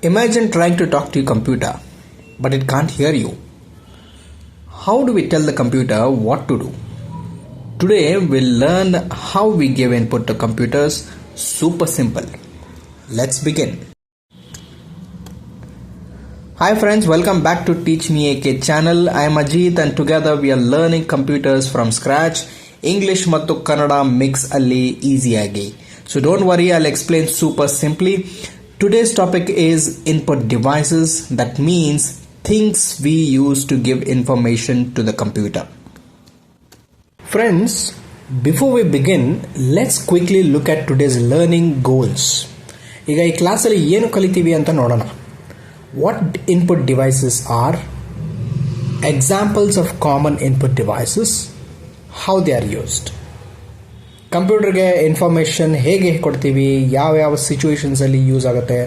Imagine trying to talk to your computer, but it can't hear you. How do we tell the computer what to do? Today we'll learn how we give input to computers. Super simple. Let's begin. Hi friends, welcome back to Teach Me AK channel. I am Ajit and together we are learning computers from scratch. English ಮತ್ತು Kannada mix ಅಲ್ಲಿ ಈಸಿಯಾಗಿ. So don't worry, I'll explain super simply. Today's topic is input devices. That means things we use to give information to the computer. Friends, before we begin, let's quickly look at today's learning goals. ಈಗ ಈ ಕ್ಲಾಸಲ್ಲಿ ಏನು ಕಲಿತೀವಿ ಅಂತ ನೋಡೋಣ. What input devices are, examples of common input devices, how they are used. ಕಂಪ್ಯೂಟರ್ಗೆ information ಹೇಗೆ ಕೊಡ್ತೀವಿ, ಯಾವ ಸಿಚುವೇಶನ್ಸಲ್ಲಿ ಯೂಸ್ ಆಗುತ್ತೆ,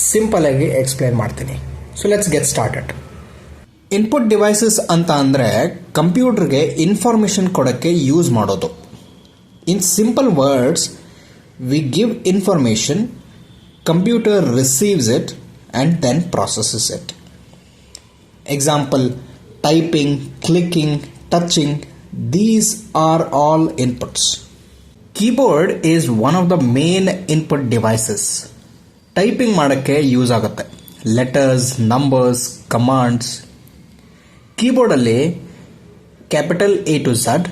ಸಿಂಪಲ್ ಆಗಿ ಎಕ್ಸ್ಪ್ಲೇನ್ ಮಾಡ್ತೀನಿ. So let's get started. Input devices ಅಂತ ಅಂದರೆ ಕಂಪ್ಯೂಟರ್ಗೆ ಇನ್ಫಾರ್ಮೇಷನ್ ಕೊಡೋಕ್ಕೆ ಯೂಸ್ ಮಾಡೋದು. In simple words, we give information, computer receives it and then processes it. Example, typing, clicking, touching, these are all inputs. Keyboard is one of the main input devices. Typing ಮಾಡಕ್ಕೆ use ಆಗುತ್ತೆ. Letters, numbers, commands. ಕೀಬೋರ್ಡಲ್ಲಿ capital A to Z,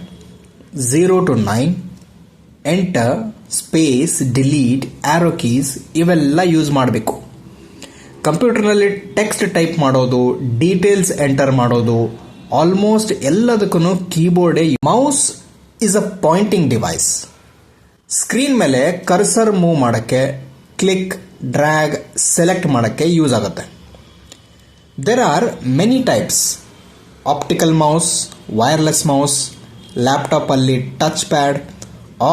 0 to 9, enter, space, delete, arrow keys ಇವೆಲ್ಲ use ಮಾಡಬೇಕು. ಕಂಪ್ಯೂಟರ್ನಲ್ಲಿ text type ಮಾಡೋದು, details enter ಮಾಡೋದು, almost ಎಲ್ಲದಕ್ಕೂ ಕೀಬೋರ್ಡೇ. Mouse is a pointing device. Screen ಮೇಲೆ ಕರ್ಸರ್ ಮೂವ್ ಮಾಡೋಕ್ಕೆ, ಕ್ಲಿಕ್, ಡ್ರ್ಯಾಗ್, ಸೆಲೆಕ್ಟ್ ಮಾಡೋಕ್ಕೆ ಯೂಸ್ ಆಗುತ್ತೆ. There are many types. Optical mouse, wireless mouse, ಲ್ಯಾಪ್ಟಾಪಲ್ಲಿ touch pad,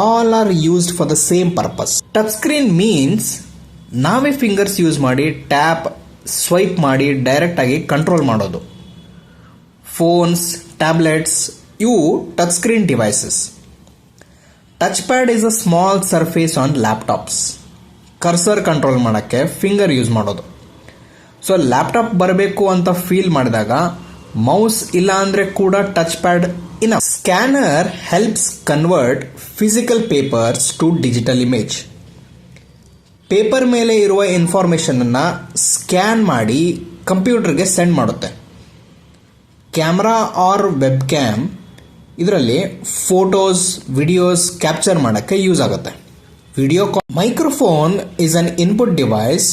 all are used for the same purpose. Touch screen means ನಾವೇ fingers use ಮಾಡಿ tap, swipe ಮಾಡಿ direct ಆಗಿ control ಮಾಡೋದು. Phones, tablets ಇವು touch screen devices. Touch pad is a small surface on laptops. Cursor control ಮಾಡೋಕ್ಕೆ finger use ಮಾಡೋದು. So laptop ಬರಬೇಕು ಅಂತ ಫೀಲ್ ಮಾಡಿದಾಗ ಮೌಸ್ ಇಲ್ಲ ಅಂದರೆ ಕೂಡ touch pad in. Scanner helps convert physical papers to digital image. Paper ಮೇಲೆ ಇರುವ ಇನ್ಫಾರ್ಮೇಷನನ್ನು ಸ್ಕ್ಯಾನ್ ಮಾಡಿ ಕಂಪ್ಯೂಟರ್ಗೆ ಸೆಂಡ್ ಮಾಡುತ್ತೆ. ಕ್ಯಾಮ್ರಾ ಆರ್ ವೆಬ್ ಕ್ಯಾಮ್ ಇದರಲ್ಲಿ ಫೋಟೋಸ್, ವಿಡಿಯೋಸ್ ಕ್ಯಾಪ್ಚರ್ ಮಾಡೋಕ್ಕೆ ಯೂಸ್ ಆಗುತ್ತೆ. Video call. Microphone is an input device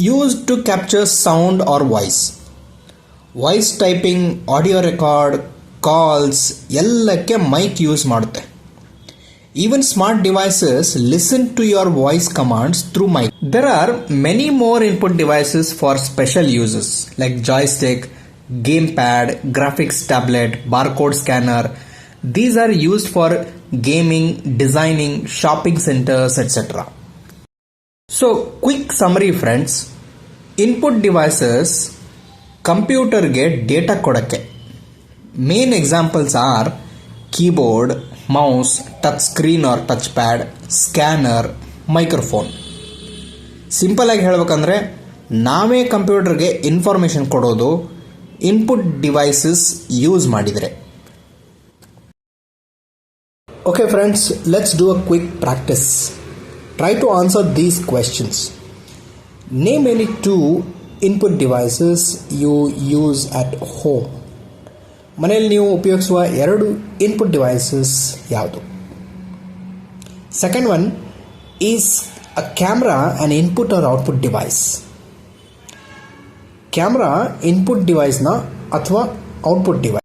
used to capture sound or voice. Voice typing, audio record, calls ಎಲ್ಲಕ್ಕೆ ಮೈಕ್ ಯೂಸ್ ಮಾಡುತ್ತೆ. Even smart devices listen to your voice commands through mic. There are many more input devices for special uses like joystick, gamepad, graphics tablet, barcode scanner. These are used for gaming, designing, shopping centers, etc. So, quick summary friends. Input devices computer ge data kodakke. Main examples are keyboard, mouse, touch screen or touch pad, scanner, microphone. Simple ಆಗಿ ಹೇಳಬೇಕಂದ್ರೆ ನಾವೇ ಕಂಪ್ಯೂಟರ್ಗೆ information ಕೊಡೋದು input devices use ಮಾಡಿದರೆ. Okay friends, let's do a quick practice. Try to answer these questions. Name any 2 input devices you use at home. ಮನೆಯಲ್ಲಿ ನೀವು ಉಪಯೋಗಿಸುವ 2 input devices ಯಾವುದು? Second one, is a camera an input or output device? Camera input ಡಿವೈಸ್ನ ಅಥವಾ output device?